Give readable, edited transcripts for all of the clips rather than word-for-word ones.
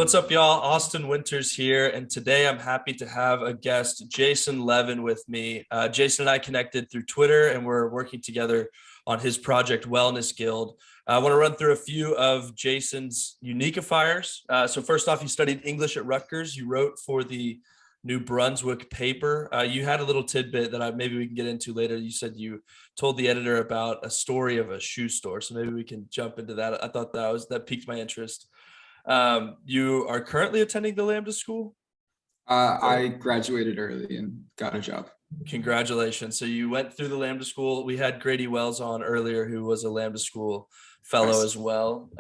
What's up, y'all? Austin Winters here, and today I'm happy to have a guest, Jason Levin, with me. Jason and I connected through Twitter, and we're working together on his project, Wellness Guild. I want to run through a few of Jason's Uniquifiers. So first off, you studied English at Rutgers. You wrote for the New Brunswick paper. You had a little tidbit that maybe we can get into later. You said you told the editor about a story of a shoe store, so maybe we can jump into that. I thought that piqued my interest. You are currently attending the Lambda School? I graduated early and got a job. Congratulations. So you went through the Lambda School. We had Grady Wells on earlier, who was a Lambda School fellow Nice. as well.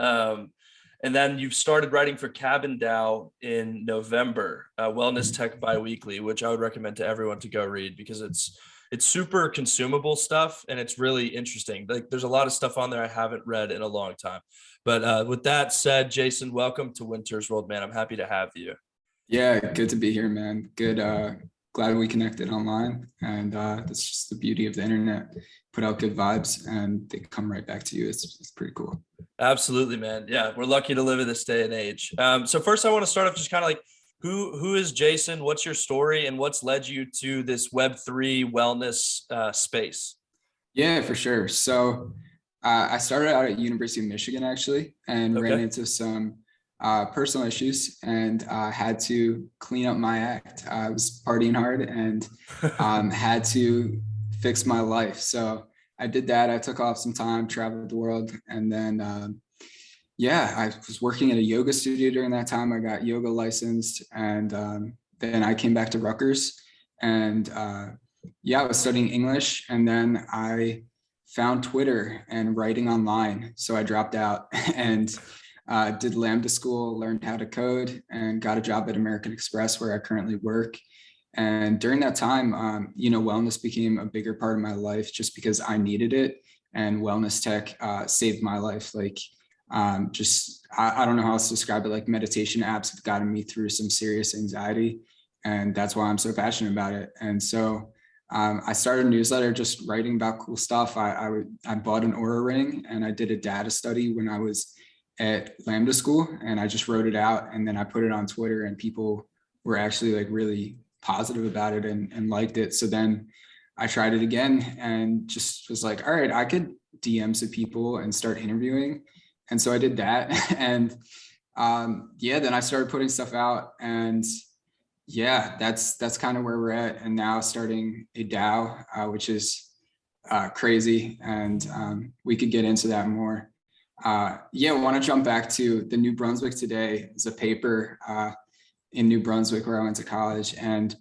And then you've started writing for Cabin DAO in November, Wellness Tech Biweekly, which I would recommend to everyone to go read because it's super consumable stuff and it's really interesting. Like there's a lot of stuff on there I haven't read in a long time. But with that said, Jason, welcome to Winter's World, man. I'm happy to have you. Yeah, good to be here, man. Good. Glad we connected online. And that's just the beauty of the internet. Put out good vibes and they come right back to you. It's pretty cool. Absolutely, man. Yeah, we're lucky to live in this day and age. So first I want to start off just kind of like, who is Jason? What's your story and what's led you to this Web3 wellness space? Yeah, for sure. So I started out at University of Michigan actually, and ran into some personal issues and had to clean up my act. I was partying hard and had to fix my life. So I did that. I took off some time, traveled the world, and then yeah, I was working at a yoga studio during that time. I got yoga licensed, and then I came back to Rutgers, and yeah, I was studying English, and then I found Twitter and writing online. So I dropped out and did Lambda School, learned how to code, and got a job at American Express where I currently work. And during that time, wellness became a bigger part of my life just because I needed it. And wellness tech saved my life. Like I don't know how else to describe it. Like meditation apps have gotten me through some serious anxiety. And that's why I'm so passionate about it. And so I started a newsletter just writing about cool stuff. I bought an Aura ring and I did a data study when I was at Lambda School, and I just wrote it out and then I put it on Twitter, and people were actually like really positive about it and liked it. So then I tried it again and just was like, all right, I could DM some people and start interviewing. And so I did that. And yeah, then I started putting stuff out, and yeah, that's kind of where we're at. And now starting a DAO, which is crazy. And we could get into that more. Yeah, I want to jump back to the New Brunswick today. It's a paper in New Brunswick where I went to college. And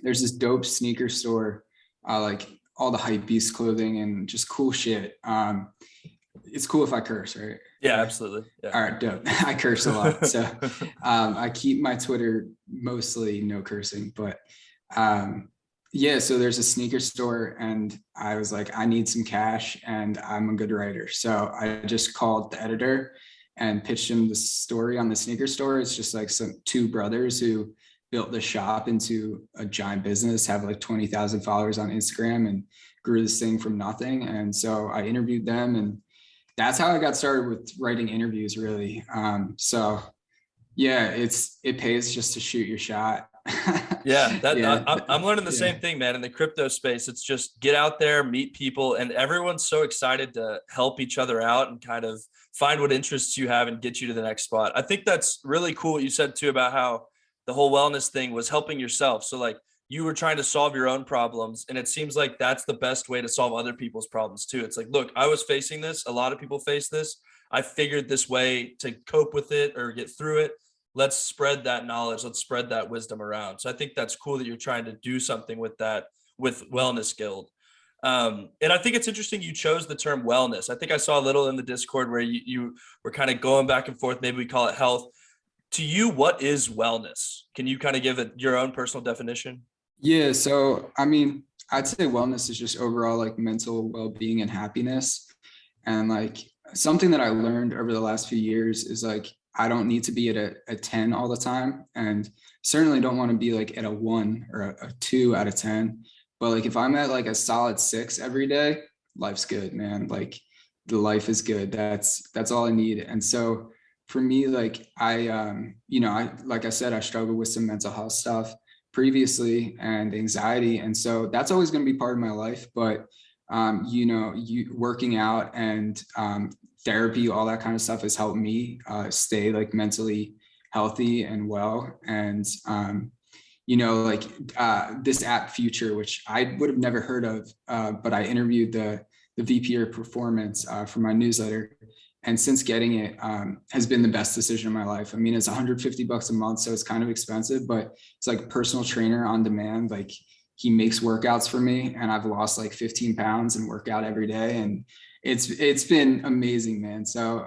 there's this dope sneaker store, like all the hypebeast clothing and just cool shit. It's cool if I curse, right? Yeah, absolutely. Yeah. All right, dope. I curse a lot. So I keep my Twitter mostly no cursing, but yeah, so there's a sneaker store and I was like, I need some cash and I'm a good writer. So I just called the editor and pitched him the story on the sneaker store. It's just like two brothers who built the shop into a giant business, have like 20,000 followers on Instagram and grew this thing from nothing. And so I interviewed them, and that's how I got started with writing interviews, really. So yeah, it pays just to shoot your shot. Yeah, Yeah. I'm learning the same thing, man. In the crypto space, it's just get out there, meet people, and everyone's so excited to help each other out and kind of find what interests you have and get you to the next spot. I think that's really cool what you said too about how the whole wellness thing was helping yourself. So like you were trying to solve your own problems, and it seems like that's the best way to solve other people's problems too. It's like, look, I was facing this. A lot of people face this. I figured this way to cope with it or get through it. Let's spread that knowledge. Let's spread that wisdom around. So I think that's cool that you're trying to do something with that, with Wellness Guild. And I think it's interesting you chose the term wellness. I think I saw a little in the Discord where you were kind of going back and forth. Maybe we call it health. To you, what is wellness? Can you kind of give it your own personal definition? Yeah, so I mean, I'd say wellness is just overall like mental well-being and happiness. And like something that I learned over the last few years is like, I don't need to be at a 10 all the time. And certainly don't want to be like at a 1 or a 2 out of 10. But like if I'm at like a solid 6 every day, life's good, man. Like the life is good. That's all I need. And so for me, like like I said, I struggled with some mental health stuff previously and anxiety. And so that's always going to be part of my life. But, you working out and therapy, all that kind of stuff has helped me stay like mentally healthy and well. And, this app Future, which I would have never heard of, but I interviewed the VP of performance for my newsletter. And since getting it has been the best decision of my life. I mean, it's $150 a month, so it's kind of expensive, but it's like personal trainer on demand. Like he makes workouts for me, and I've lost like 15 pounds and work out every day. And it's been amazing, man. So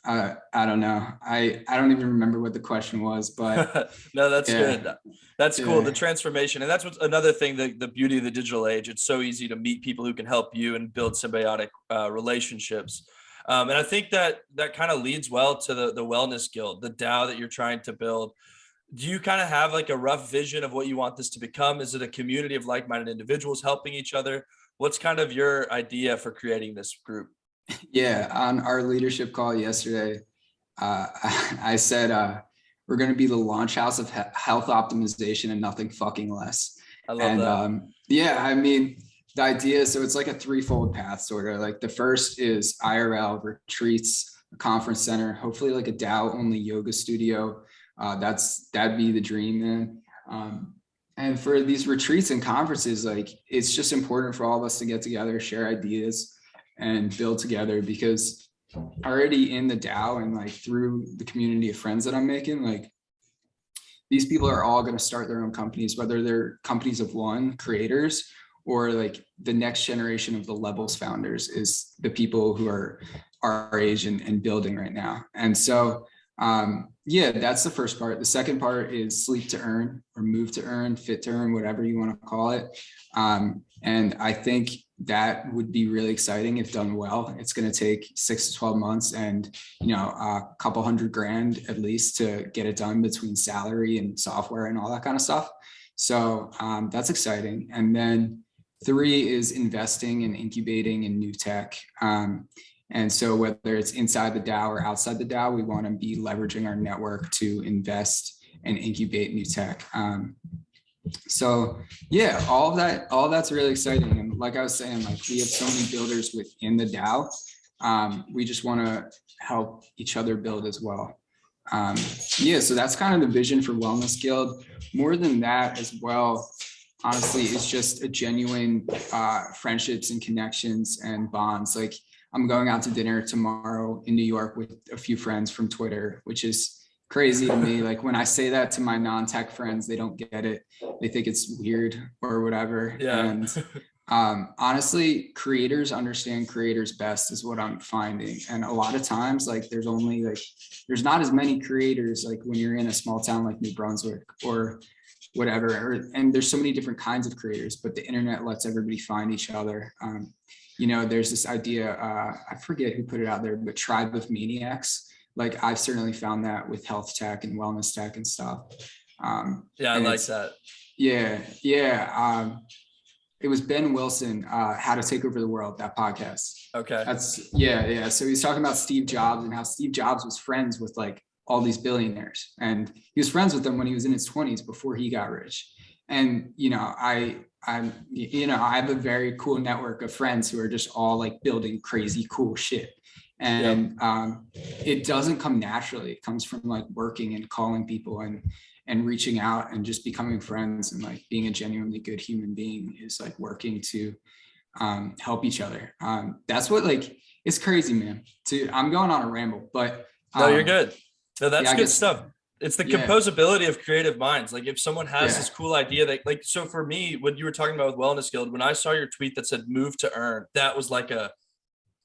I don't know. I don't even remember what the question was, but no, that's yeah, good. That's cool. yeah. The transformation. And that's what's another thing, the beauty of the digital age. It's so easy to meet people who can help you and build symbiotic relationships. And I think that kind of leads well to the Wellness Guild, the DAO that you're trying to build. Do you kind of have like a rough vision of what you want this to become? Is it a community of like-minded individuals helping each other? What's kind of your idea for creating this group? Yeah, on our leadership call yesterday, I said we're going to be the launch house of health optimization and nothing fucking less. I love that. Yeah, I mean, the idea, so it's like a threefold path sort of. Like the first is IRL retreats, a conference center, hopefully like a DAO only yoga studio. That'd be the dream, man. And for these retreats and conferences, like it's just important for all of us to get together, share ideas, and build together, because already in the DAO and like through the community of friends that I'm making, like these people are all going to start their own companies, whether they're companies of one, creators, or like the next generation of the Levels founders is the people who are our age and building right now. And so, yeah, that's the first part. The second part is sleep to earn, or move to earn, fit to earn, whatever you want to call it. And I think that would be really exciting if done well. It's going to take 6 to 12 months and, a couple $100,000 at least to get it done between salary and software and all that kind of stuff. So that's exciting. And then 3 is investing and incubating in new tech. And so whether it's inside the DAO or outside the DAO, we want to be leveraging our network to invest and incubate new tech. So yeah, all that's really exciting. And like I was saying, like we have so many builders within the DAO. We just want to help each other build as well. Yeah, so that's kind of the vision for Wellness Guild. More than that as well, honestly, it's just a genuine friendships and connections and bonds. Like I'm going out to dinner tomorrow in New York with a few friends from Twitter, which is crazy to me. Like when I say that to my non-tech friends, they don't get it. They think it's weird or whatever. Yeah. And honestly, creators understand creators best is what I'm finding. And a lot of times, like there's not as many creators like when you're in a small town like New Brunswick or whatever, and there's so many different kinds of creators, but the internet lets everybody find each other. There's this idea, I forget who put it out there, but tribe of maniacs. Like I've certainly found that with health tech and wellness tech and stuff. Yeah, I like that. Yeah. It was Ben Wilson, How to Take Over the World, that podcast. Okay. Yeah. So he's talking about Steve Jobs and how Steve Jobs was friends with like all these billionaires, and he was friends with them when he was in his 20s before he got rich. And I have a very cool network of friends who are just all like building crazy cool shit. And it doesn't come naturally. It comes from like working and calling people and reaching out and just becoming friends, and like being a genuinely good human being is like working to help each other. That's what, like, it's crazy, man. I'm going on a ramble, but no, you're good. No, that's good stuff. It's the Yeah. composability of creative minds. Like if someone has this cool idea that, like, so for me, when you were talking about with Wellness Guild, when I saw your tweet that said move to earn, that was like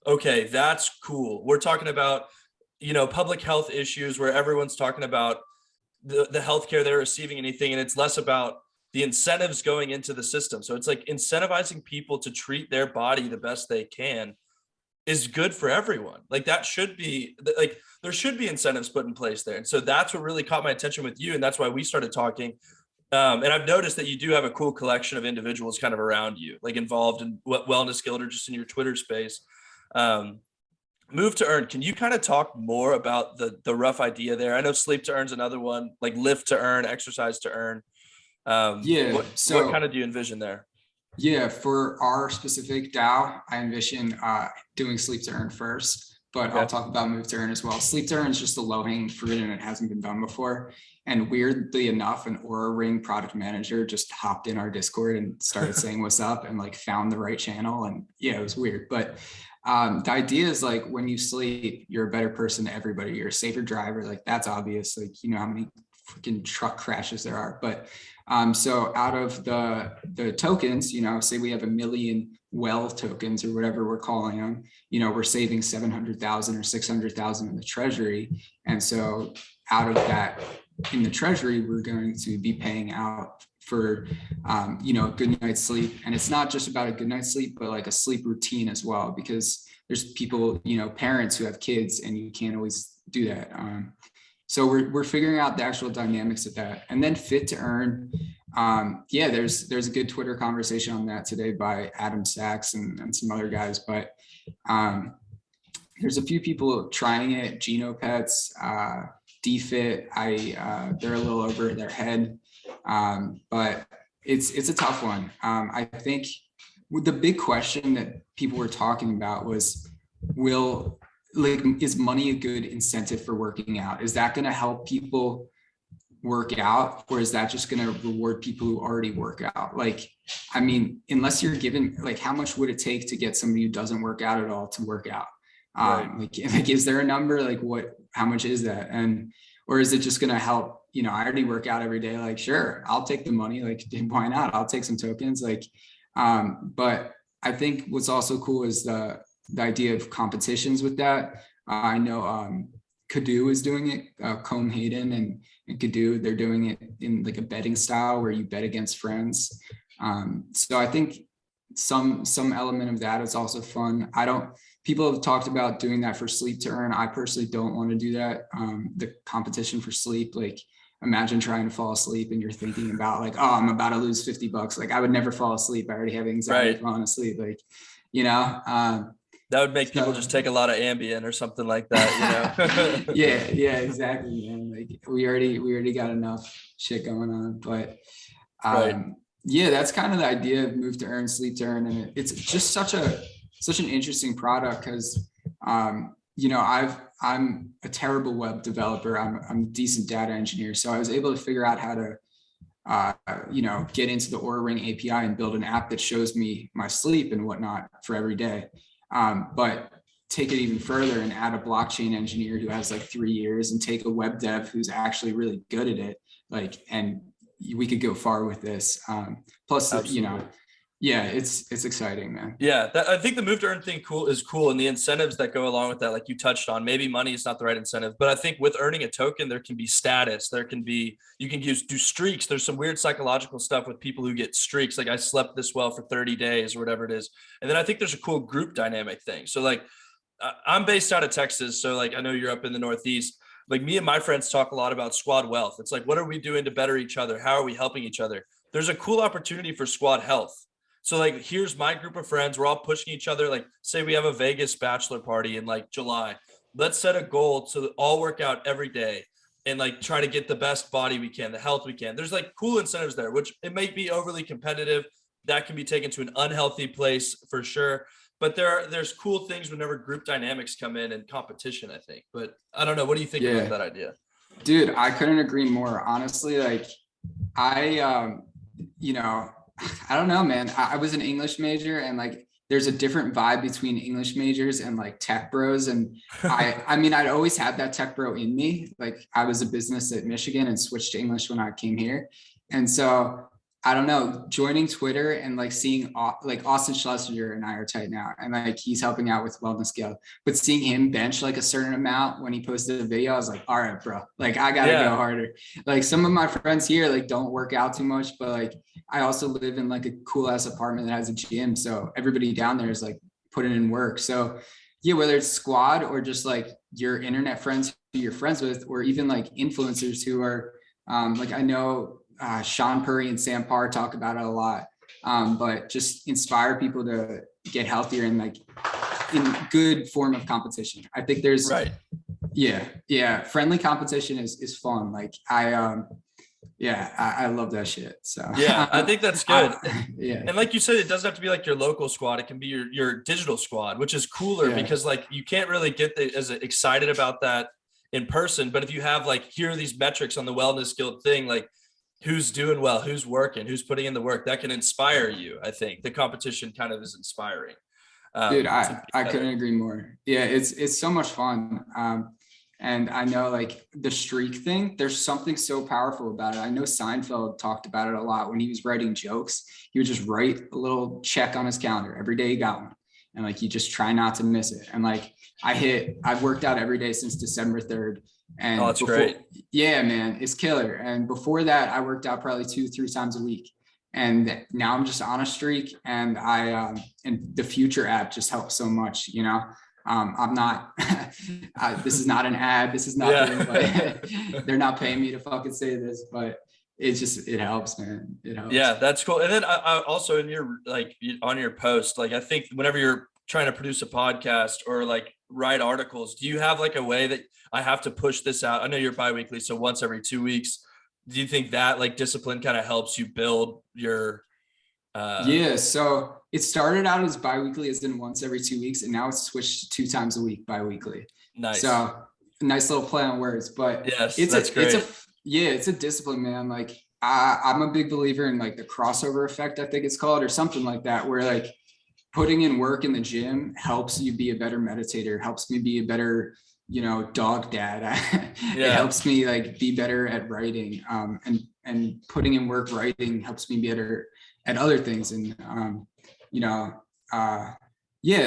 okay, that's cool. We're talking about, public health issues where everyone's talking about the healthcare they're receiving, anything. And it's less about the incentives going into the system. So it's like incentivizing people to treat their body the best they can is good for everyone. Like that should be like, there should be incentives put in place there. And so that's what really caught my attention with you. And that's why we started talking. And I've noticed that you do have a cool collection of individuals kind of around you, like involved in what Wellness Guild or just in your Twitter space. Move to earn. Can you kind of talk more about the rough idea there? I know sleep to earn's another one, like lift to earn, exercise to earn. Yeah. What kind of do you envision there? Yeah, for our specific DAO, I envision doing sleep to earn first, but Okay. I'll talk about move to earn as well. Sleep to earn is just a low hanging fruit and it hasn't been done before. And weirdly enough, an Aura Ring product manager just hopped in our Discord and started saying what's up and like found the right channel. And yeah, it was weird. But the idea is like when you sleep, you're a better person to everybody. You're a safer driver. Like that's obvious. Like, you know how many freaking truck crashes there are. But so out of the tokens, you know, say we have 1 million well tokens or whatever we're calling them, you know, we're saving 700,000 or 600,000 in the treasury. And so out of that in the treasury, we're going to be paying out for, you know, a good night's sleep. And it's not just about a good night's sleep, but like a sleep routine as well, because there's people, you know, parents who have kids and you can't always do that. So we're figuring out the actual dynamics of that. And then fit to earn. Yeah, there's a good Twitter conversation on that today by Adam Sachs and some other guys, but there's a few people trying it, Genopets, DFit. They're a little over their head, but it's a tough one. I think the big question that people were talking about was, is money a good incentive for working out? Is that going to help people work out, or is that just going to reward people who already work out? Like, I mean, unless you're given, like, how much would it take to get somebody who doesn't work out at all to work out? Right. Like, is there a number? Like, how much is that? And, or is it just going to help? You know, I already work out every day. Like, sure, I'll take the money. Like, why not? I'll take some tokens. Like, but I think what's also cool is the idea of competitions with that. I know Kadu is doing it, Combe Hayden and Kadu, they're doing it in like a betting style where you bet against friends. So I think some element of that is also fun. People have talked about doing that for sleep to earn. I personally don't want to do that. The competition for sleep, like imagine trying to fall asleep and you're thinking about like, oh, I'm about to lose $50. Like I would never fall asleep. I already have anxiety falling asleep. Like, you know, that would make people just take a lot of Ambien or something like that, you know? yeah, exactly, man. Like we already got enough shit going on, but yeah, that's kind of the idea of move to earn, sleep to earn, and it's just such an interesting product because you know I'm a terrible web developer. I'm a decent data engineer, so I was able to figure out how to you know, get into the Aura Ring API and build an app that shows me my sleep and whatnot for every day. But take it even further and add a blockchain engineer who has like 3 years and take a web dev who's actually really good at it. Like, and we could go far with this. Plus, absolutely. You know, yeah, it's exciting, man. Yeah, I think the move to earn thing is cool. And the incentives that go along with that, like you touched on, maybe money is not the right incentive, but I think with earning a token, there can be status. There can be, you can do streaks. There's some weird psychological stuff with people who get streaks. Like I slept this well for 30 days or whatever it is. And then I think there's a cool group dynamic thing. So like I'm based out of Texas. So like, I know you're up in the Northeast. Like me and my friends talk a lot about squad wealth. It's like, what are we doing to better each other? How are we helping each other? There's a cool opportunity for squad health. So like, here's my group of friends. We're all pushing each other. Like say we have a Vegas bachelor party in like July. Let's set a goal to all work out every day and like try to get the best body we can, the health we can. There's like cool incentives there, which it may be overly competitive. That can be taken to an unhealthy place for sure. But there's cool things whenever group dynamics come in and competition, I think. But I don't know. What do you think about that idea? Dude, I couldn't agree more. Honestly, like you know, I don't know, man. I was an English major and like there's a different vibe between English majors and like tech bros. And I mean, I'd always had that tech bro in me. Like I was a business at Michigan and switched to English when I came here. And so I don't know, joining Twitter and like seeing like Austin Schlesinger and I are tight now. And like, he's helping out with Wellness Scale, but seeing him bench like a certain amount when he posted a video, I was like, all right, bro, like I gotta go harder. Like some of my friends here, like don't work out too much, but like, I also live in like a cool ass apartment that has a gym. So everybody down there is like putting in work. So yeah, whether it's squad or just like your internet friends who you're friends with, or even like influencers who are like, I know Sean Purry and Sam Parr talk about it a lot, but just inspire people to get healthier and like in good form of competition. I think there's right. Yeah. Friendly competition is fun. Like I love that shit. So Yeah, I think that's good. Yeah. And like you said, it doesn't have to be like your local squad. It can be your digital squad, which is cooler because like you can't really get as excited about that in person. But if you have like, here are these metrics on the Wellness Guild thing, like who's doing well, who's working, who's putting in the work, that can inspire you. I think the competition kind of is inspiring. Dude, I couldn't agree more. Yeah, it's so much fun. And I know like the streak thing, there's something so powerful about it. I know Seinfeld talked about it a lot when he was writing jokes. He would just write a little check on his calendar every day he got one. And like, you just try not to miss it. And like, I've worked out every day since December 3rd. And that's great. Yeah, man, it's killer. And before that, I worked out probably 2-3 times a week. And now I'm just on a streak, and and the Future app just helps so much, you know. I'm not this is not an ad, this is not they're not paying me to fucking say this, but it helps, man. It helps. Yeah, that's cool. And then I also, in your like on your post, like I think whenever you're trying to produce a podcast or like write articles, do you have like a way that I have to push this out? I know you're bi-weekly, so once every 2 weeks. Do you think that like discipline kind of helps you build your Yeah, so it started out as bi-weekly, as in once every 2 weeks, and now it's switched to 2 times a week bi-weekly. Nice. So nice little play on words, but yes, that's great. It's a discipline, man. Like I'm a big believer in like the crossover effect, I think it's called, or something like that, where like putting in work in the gym helps you be a better meditator, helps me be a better, you know, dog dad. It helps me like be better at writing, and putting in work writing helps me be better at other things. And you know,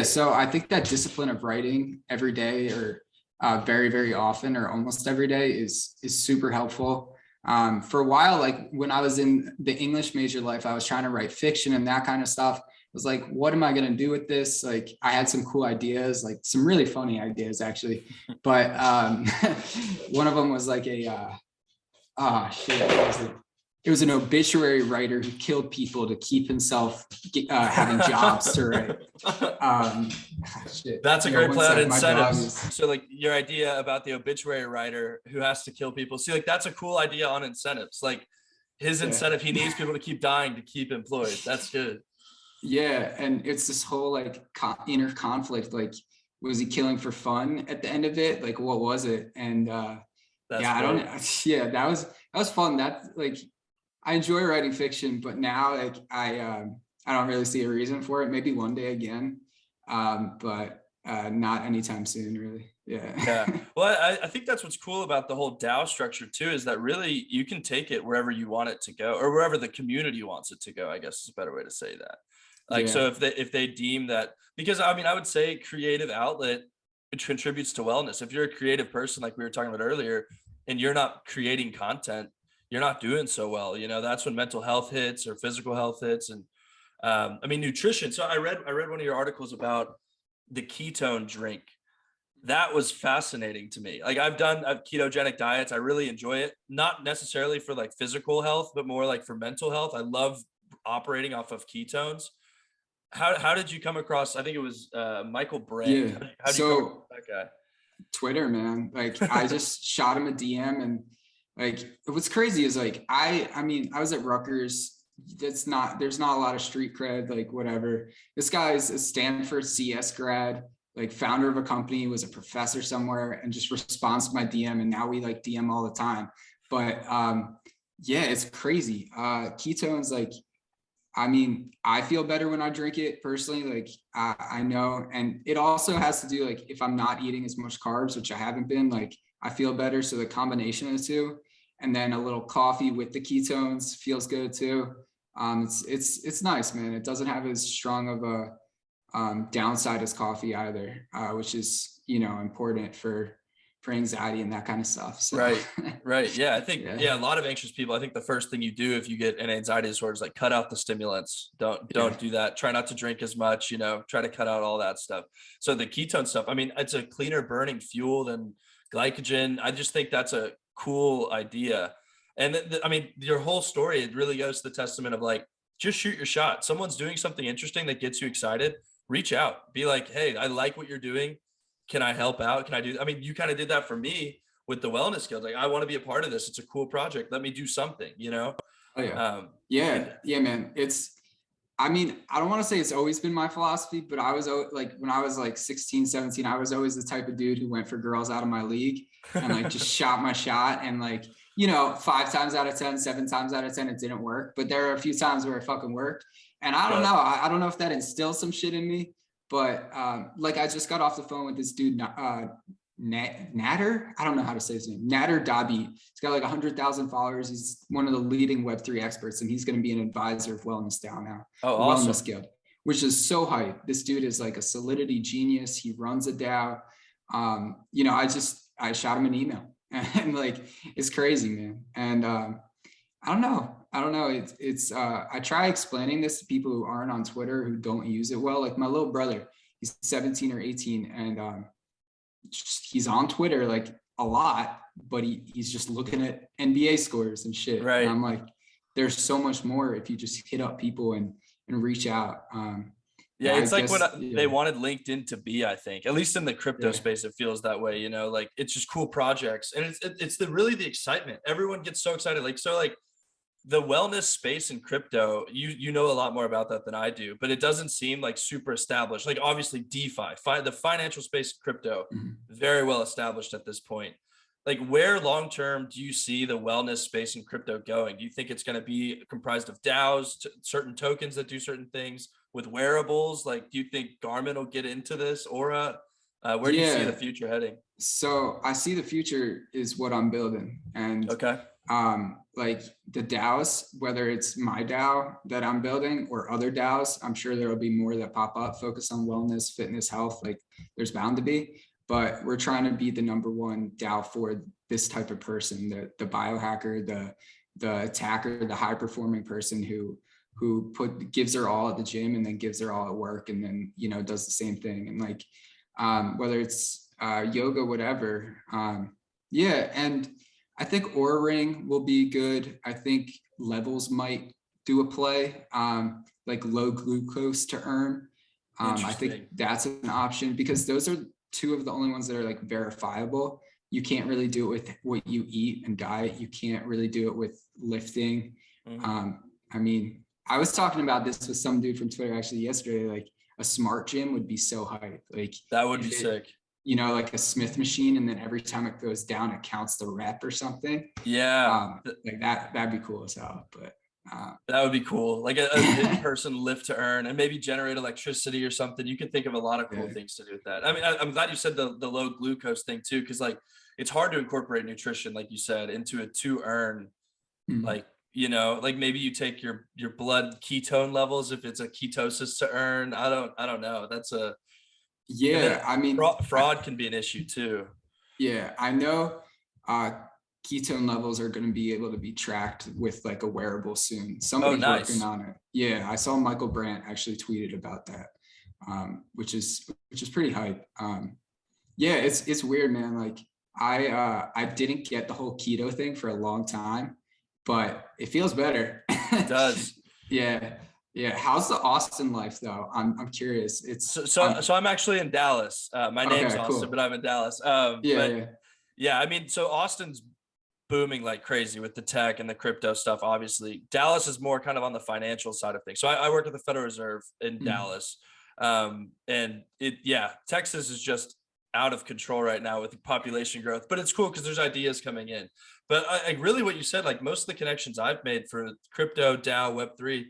so I think that discipline of writing every day, or very, very often, or almost every day, is super helpful. For a while, like when I was in the English major life, I was trying to write fiction and that kind of stuff. I was like, what am I going to do with this? Like, I had some cool ideas, like some really funny ideas actually. But one of them was like it was an obituary writer who killed people to keep himself having jobs to write. That's a great play on incentives. So like your idea about the obituary writer who has to kill people. See, like that's a cool idea on incentives. Like his incentive, he needs people to keep dying to keep employed. That's good. Yeah, and it's this whole like inner conflict. Like, was he killing for fun at the end of it? Like, what was it? And that was fun. That like, I enjoy writing fiction, but now like I don't really see a reason for it. Maybe one day again, but not anytime soon, really. Yeah. Well, I think that's what's cool about the whole DAO structure too, is that really you can take it wherever you want it to go, or wherever the community wants it to go, I guess is a better way to say that. Like, so if they deem that, because I mean, I would say creative outlet, it contributes to wellness. If you're a creative person, like we were talking about earlier, and you're not creating content, you're not doing so well. You know, that's when mental health hits or physical health hits. And I mean, nutrition. So I read one of your articles about the ketone drink. That was fascinating to me. Like I've ketogenic diets. I really enjoy it. Not necessarily for like physical health, but more like for mental health. I love operating off of ketones. How did you come across? I think it was Michael Brand. Yeah. How did you come across that guy? Twitter, man. Like I just shot him a DM, and like what's crazy is like I mean I was at Rutgers. There's not a lot of street cred, like whatever. This guy is a Stanford CS grad, like founder of a company, was a professor somewhere, and just responds to my DM, and now we like DM all the time. But yeah, it's crazy. Ketones, like, I mean, I feel better when I drink it personally. Like I know, and it also has to do like if I'm not eating as much carbs, which I haven't been, like I feel better. So the combination of the two, and then a little coffee with the ketones feels good too. It's nice, man. It doesn't have as strong of a downside as coffee either, which is, you know, important for anxiety and that kind of stuff. So. Right. Yeah. I think, a lot of anxious people, I think the first thing you do if you get an anxiety disorder is like cut out the stimulants. Don't do that. Try not to drink as much, you know, try to cut out all that stuff. So the ketone stuff, I mean, it's a cleaner burning fuel than glycogen. I just think that's a cool idea. And I mean, your whole story, it really goes to the testament of like, just shoot your shot. Someone's doing something interesting that gets you excited. reach out, be like, hey, I like what you're doing. Can I help out? Can I do? I mean, you kind of did that for me with the wellness skills. Like, I want to be a part of this. It's a cool project. Let me do something, you know? Oh yeah. Um, Yeah. and Yeah, man. I mean, I don't want to say it's always been my philosophy, but I was like, when I was like 16, 17, I was always the type of dude who went for girls out of my league and like just shot my shot. And like, you know, 5 times out of 10, 7 times out of 10, it didn't work. But there are a few times where it fucking worked. And I don't know. I don't know if that instills some shit in me, but like I just got off the phone with this dude, Nader. I don't know how to say his name. Nader Dabi. He's got like 100,000 followers. He's one of the leading Web3 experts, and he's going to be an advisor of Wellness DAO now. Oh, awesome. Wellness Guild, which is so hype. This dude is like a Solidity genius. He runs a DAO. You know, I shot him an email, and like it's crazy, man. And I don't know. It's I try explaining this to people who aren't on Twitter, who don't use it well. Like my little brother, he's 17 or 18, and he's on Twitter like a lot, but he's just looking at NBA scores and shit. Right. And I'm like, there's so much more if you just hit up people and reach out. Yeah, it's like what they wanted LinkedIn to be, I think. At least in the crypto space, it feels that way, you know, like it's just cool projects. And it's really the excitement. Everyone gets so excited. Like, so like the wellness space in crypto, you know a lot more about that than I do, but it doesn't seem like super established. Like obviously DeFi, the financial space of crypto, very well established at this point. Like where long-term do you see the wellness space in crypto going? Do you think it's going to be comprised of DAOs, certain tokens that do certain things with wearables? Like, do you think Garmin will get into this? Aura? Where do you see the future heading? So I see the future is what I'm building. And okay. Like the DAOs, whether it's my DAO that I'm building or other DAOs, I'm sure there will be more that pop up, focus on wellness, fitness, health. Like there's bound to be, but we're trying to be the #1 DAO for this type of person, the biohacker, the attacker, the high performing person who gives her all at the gym and then gives her all at work and then, you know, does the same thing. And like, whether it's yoga, whatever. Yeah. And I think Aura Ring will be good. I think Levels might do a play, like low glucose to earn. I think that's an option because those are 2 of the only ones that are like verifiable. You can't really do it with what you eat and diet. You can't really do it with lifting. I mean, I was talking about this with some dude from Twitter actually yesterday, like a smart gym would be so hype. Like that would be sick. You know, like a Smith machine, and then every time it goes down, it counts the rep or something. Yeah. Like that'd be cool as hell. But that would be cool. Like a in-person lift to earn and maybe generate electricity or something. You can think of a lot of cool things to do with that. I mean, I'm glad you said the low glucose thing too, because like it's hard to incorporate nutrition, like you said, into a to earn. Like, you know, like maybe you take your blood ketone levels if it's a ketosis to earn. I don't know. That's a I mean, fraud can be an issue too. Yeah, I know ketone levels are going to be able to be tracked with like a wearable soon. Somebody's working on it. Yeah, I saw Michael Brandt actually tweeted about that, which is pretty hype. Yeah, it's weird, man. Like I didn't get the whole keto thing for a long time, but it feels better. It does. Yeah. How's the Austin life though? I'm curious. It's so I'm actually in Dallas. My name's Austin, cool. But I'm in Dallas. Yeah. I mean, so Austin's booming like crazy with the tech and the crypto stuff. Obviously, Dallas is more kind of on the financial side of things. So I work at the Federal Reserve in Dallas, and Texas is just out of control right now with population growth. But it's cool because there's ideas coming in. But I really, what you said, like most of the connections I've made for crypto, DAO, Web3.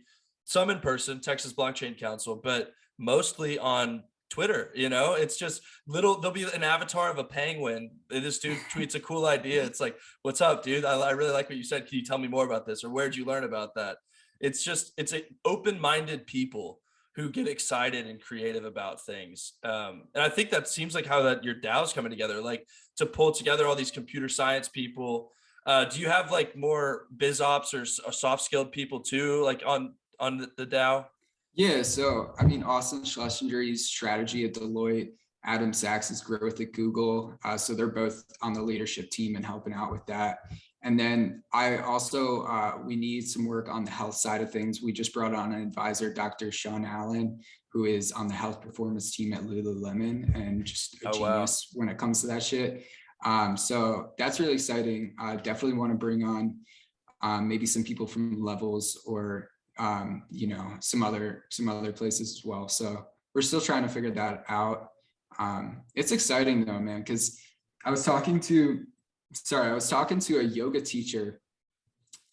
Some in person, Texas Blockchain Council, but mostly on Twitter. You know, it's just there'll be an avatar of a penguin. This dude tweets a cool idea. It's like, what's up, dude? I really like what you said. Can you tell me more about this? Or where'd you learn about that? It's a open-minded people who get excited and creative about things. And I think that seems like how that your DAO's coming together, like to pull together all these computer science people. Do you have like more biz ops or soft skilled people too, like on the DAO? Yeah, so I mean, Austin Schlesinger, he's strategy at Deloitte, Adam Sachs is growth at Google. So they're both on the leadership team and helping out with that. And then I also, we need some work on the health side of things. We just brought on an advisor, Dr. Sean Allen, who is on the health performance team at Lululemon and just a genius when it comes to that shit. So that's really exciting. I definitely want to bring on maybe some people from Levels or, you know, some other places as well. So we're still trying to figure that out. It's exciting though, man, because I was talking to a yoga teacher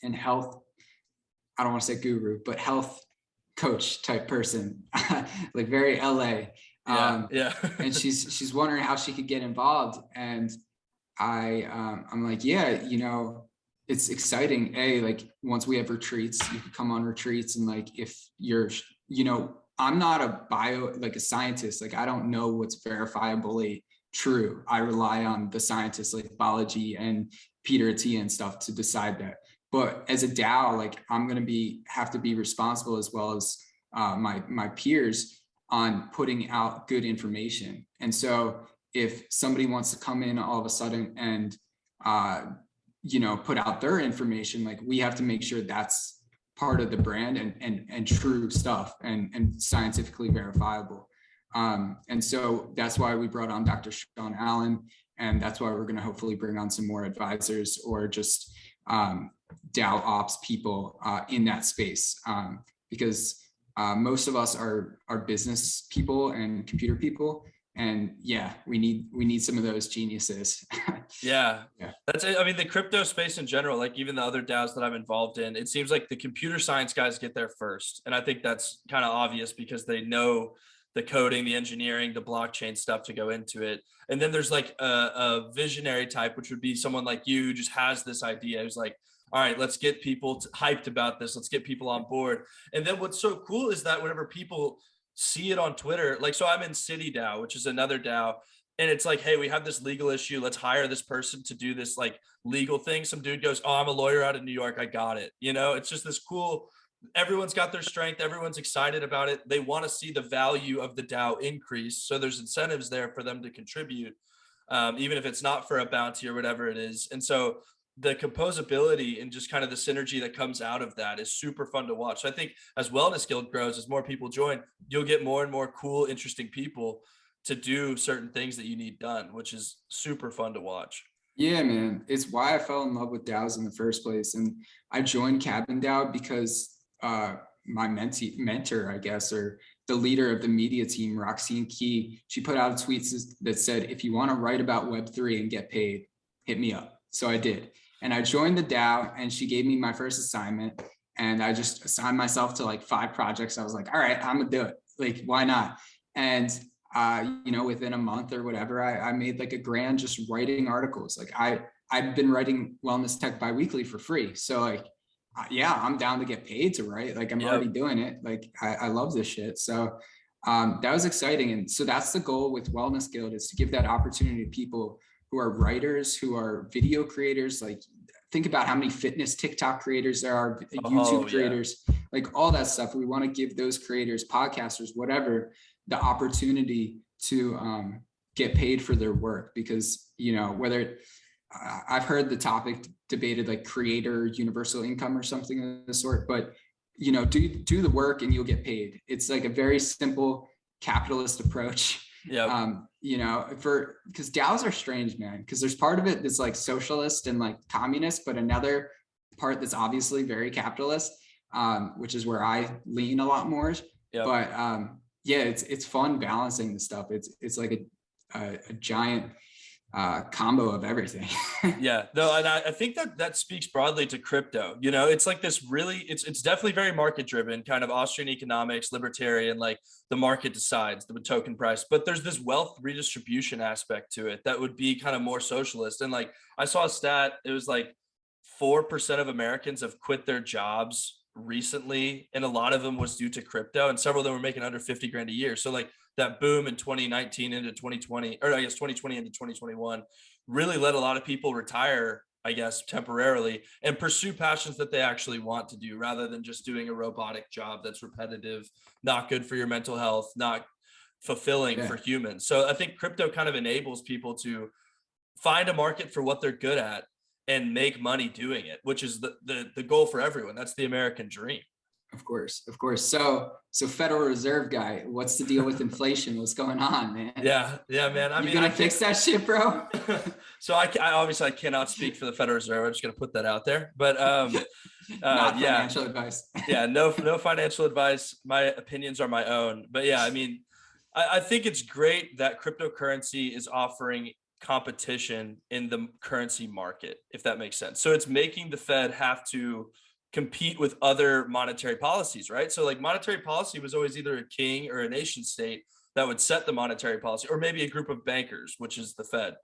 and health, I don't want to say guru, but health coach type person, like very LA. Yeah. And she's wondering how she could get involved. And I'm like, yeah, you know, it's exciting. Like once we have retreats, you could come on retreats. And like, if you're, you know, I'm not a scientist. Like I don't know what's verifiably true. I rely on the scientists like Balaji and Peter Attia and stuff to decide that. But as a DAO, like I'm going to have to be responsible as well as my peers on putting out good information. And so if somebody wants to come in all of a sudden and you know, put out their information, like we have to make sure that's part of the brand and true stuff and scientifically verifiable. And so that's why we brought on Dr. Sean Allen, and that's why we're going to hopefully bring on some more advisors or just DAO ops people in that space, because most of us are business people and computer people. And yeah, we need some of those geniuses. Yeah. That's it. I mean, the crypto space in general, like even the other DAOs that I'm involved in, it seems like the computer science guys get there first. And I think that's kind of obvious because they know the coding, the engineering, the blockchain stuff to go into it. And then there's like a visionary type, which would be someone like you who just has this idea. Who's like, all right, let's get people hyped about this. Let's get people on board. And then what's so cool is that whenever people see it on Twitter, like, so I'm in City DAO, which is another DAO. And it's like, hey, we have this legal issue. Let's hire this person to do this like legal thing. Some dude goes, oh, I'm a lawyer out of New York. I got it. You know, it's just this cool, everyone's got their strength. Everyone's excited about it. They want to see the value of the DAO increase. So there's incentives there for them to contribute, even if it's not for a bounty or whatever it is. And so the composability and just kind of the synergy that comes out of that is super fun to watch. So I think as Wellness Guild grows, as more people join, you'll get more and more cool, interesting people to do certain things that you need done, which is super fun to watch. Yeah, man. It's why I fell in love with DAOs in the first place. And I joined Cabin DAO because my mentor, I guess, or the leader of the media team, Roxine Key, she put out a tweet that said, if you want to write about Web3 and get paid, hit me up. So I did. And I joined the DAO and she gave me my first assignment. And I just assigned myself to like 5 projects. I was like, all right, I'm gonna do it. Like, why not? And you know, within a month or whatever, I made like $1,000 just writing articles. Like I've been writing Wellness Tech biweekly for free. So like, yeah, I'm down to get paid to write. Like I'm already doing it. Like I love this shit. So that was exciting. And so that's the goal with Wellness Guild, is to give that opportunity to people who are writers, who are video creators. Like think about how many fitness TikTok creators there are, YouTube creators, like all that stuff. We want to give those creators, podcasters, whatever, the opportunity to get paid for their work. Because, you know, whether I've heard the topic debated like creator universal income or something of the sort, but, you know, do the work and you'll get paid. It's like a very simple capitalist approach. You know, because DAOs are strange, man, because there's part of it that's like socialist and like communist, but another part that's obviously very capitalist, which is where I lean a lot more. But yeah, it's fun balancing the stuff. It's like a giant combo of everything. Yeah, no, and I think that speaks broadly to crypto. You know, it's like this really, it's definitely very market driven, kind of Austrian economics, libertarian, like the market decides the token price. But there's this wealth redistribution aspect to it that would be kind of more socialist. And like I saw a stat, it was like 4% of Americans have quit their jobs recently, and a lot of them was due to crypto, and several of them were making under 50 grand a year. So like that boom in 2019 into 2020, or I guess 2020 into 2021, really let a lot of people retire, I guess, temporarily and pursue passions that they actually want to do, rather than just doing a robotic job that's repetitive, not good for your mental health, not fulfilling for humans. So I think crypto kind of enables people to find a market for what they're good at and make money doing it, which is the goal for everyone. That's the American dream. Of course, of course. So Federal Reserve guy, what's the deal with inflation? What's going on, man? Yeah, man. You gonna fix that shit, bro? So I obviously I cannot speak for the Federal Reserve. I'm just gonna put that out there. But not financial advice. Yeah, no financial advice. My opinions are my own. But yeah, I mean, I think it's great that cryptocurrency is offering competition in the currency market, if that makes sense. So it's making the Fed have to compete with other monetary policies, right? So like monetary policy was always either a king or a nation state that would set the monetary policy, or maybe a group of bankers, which is the Fed.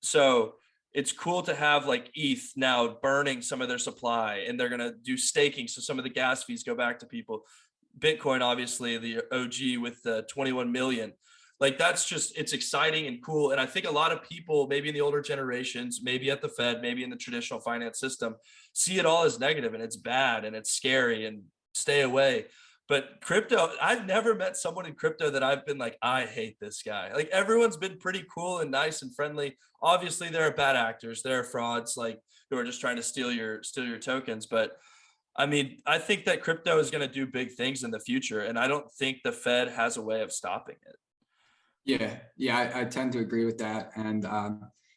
So it's cool to have like ETH now burning some of their supply, and they're going to do staking. So some of the gas fees go back to people. Bitcoin, obviously the OG with the 21 million. Like that's just, it's exciting and cool. And I think a lot of people, maybe in the older generations, maybe at the Fed, maybe in the traditional finance system, see it all as negative and it's bad and it's scary and stay away. But crypto, I've never met someone in crypto that I've been like, I hate this guy. Like everyone's been pretty cool and nice and friendly. Obviously there are bad actors, there are frauds like who are just trying to steal your tokens. But I mean, I think that crypto is going to do big things in the future. And I don't think the Fed has a way of stopping it. Yeah, I tend to agree with that. And I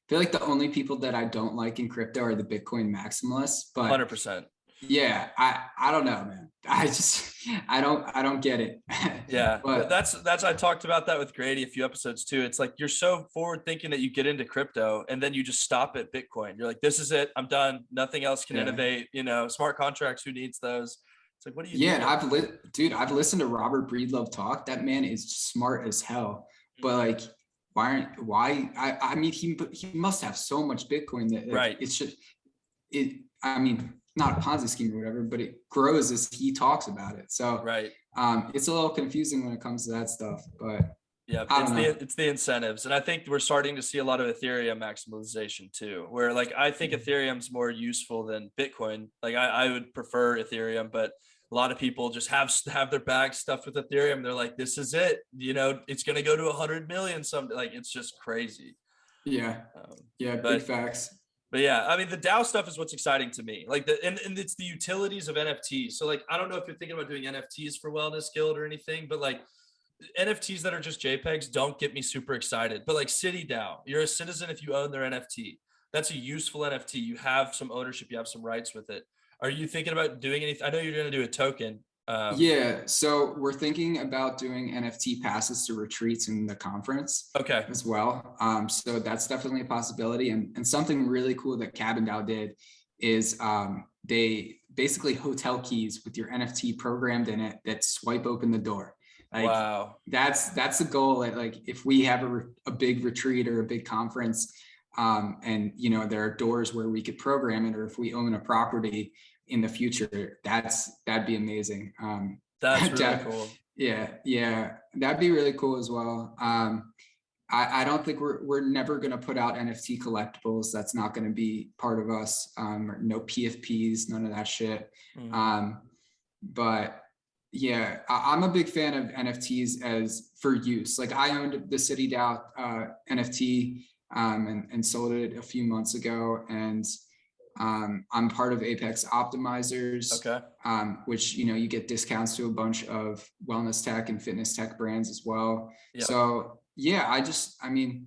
feel like the only people that I don't like in crypto are the Bitcoin maximalists. But 100%. Yeah, I don't know, man. I don't get it. Yeah, but that's I talked about that with Grady a few episodes too. It's like you're so forward thinking that you get into crypto and then you just stop at Bitcoin. You're like, this is it. I'm done. Nothing else can innovate. You know, smart contracts. Who needs those? It's like, what do you? Yeah, and I've listened to Robert Breedlove talk. That man is smart as hell. But like, I mean, he must have so much Bitcoin that right. It's just I mean, not a Ponzi scheme or whatever, but it grows as he talks about it. So right. It's a little confusing when it comes to that stuff, but yeah, it's the incentives. And I think we're starting to see a lot of Ethereum maximalization too, where like, I think Ethereum's more useful than Bitcoin. Like I would prefer Ethereum, but a lot of people just have their bags stuffed with Ethereum. They're like, this is it. You know, it's going to go to 100 million. Something like, it's just crazy. Yeah. Big facts. But yeah, I mean, the DAO stuff is what's exciting to me. Like and it's the utilities of NFTs. So like, I don't know if you're thinking about doing NFTs for Wellness Guild or anything, but like NFTs that are just JPEGs don't get me super excited. But like City DAO, you're a citizen if you own their NFT. That's a useful NFT. You have some ownership, you have some rights with it. Are you thinking about doing anything? I know you're going to do a token. Yeah, so we're thinking about doing NFT passes to retreats in the conference as well. So that's definitely a possibility. And something really cool that Cabin DAO did is they basically hotel keys with your NFT programmed in it that swipe open the door. Like, wow, that's the goal. Like if we have a big retreat or a big conference, and you know there are doors where we could program it, or if we own a property in the future, that'd be amazing. That's really cool. Yeah, that'd be really cool as well. I don't think we're never going to put out NFT collectibles. That's not going to be part of us. No PFPs, none of that shit. Mm-hmm. But yeah, I'm a big fan of NFTs as for use. Like I owned the City DAO NFT and sold it a few months ago, and I'm part of Apex Optimizers, which, you know, you get discounts to a bunch of wellness tech and fitness tech brands as well. Yep. So yeah, I mean,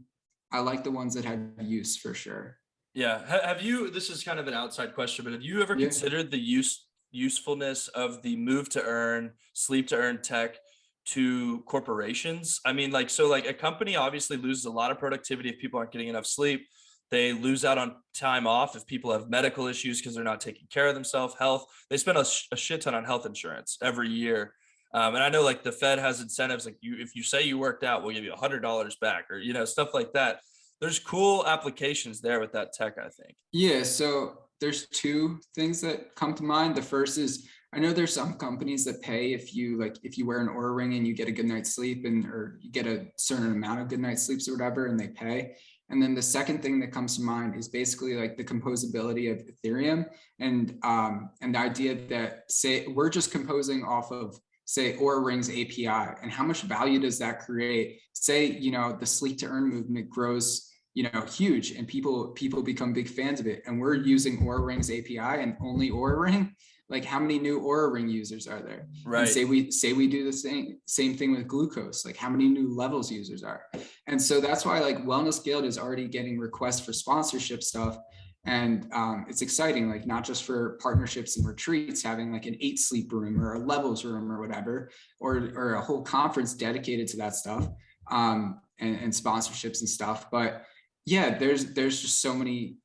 I like the ones that have use for sure. Yeah. Have you, this is kind of an outside question, but have you ever considered the usefulness of the move to earn, sleep to earn tech to corporations? I mean, like, so like a company obviously loses a lot of productivity if people aren't getting enough sleep. They lose out on time off if people have medical issues because they're not taking care of themselves, health. They spend a shit ton on health insurance every year. And I know like the Fed has incentives, like if you say you worked out, we'll give you $100 back, or, you know, stuff like that. There's cool applications there with that tech, I think. Yeah. So there's two things that come to mind. The first is, I know there's some companies that pay if you wear an Oura ring and you get a good night's sleep, or you get a certain amount of good night's sleeps or whatever, and they pay. And then the second thing that comes to mind is basically like the composability of Ethereum, and the idea that, say, we're just composing off of, say, Oura Ring's API, and how much value does that create? Say, you know, the sleep to earn movement grows huge, and people become big fans of it. And we're using Oura Ring's API and only Oura Ring. Like, how many new Oura Ring users are there? Right. And say we do the same thing with glucose. Like, how many new levels users are? And so that's why like Wellness Guild is already getting requests for sponsorship stuff. And it's exciting, like not just for partnerships and retreats, having like an 8 sleep room or a levels room or whatever, or a whole conference dedicated to that stuff, and sponsorships and stuff. But yeah, there's just so many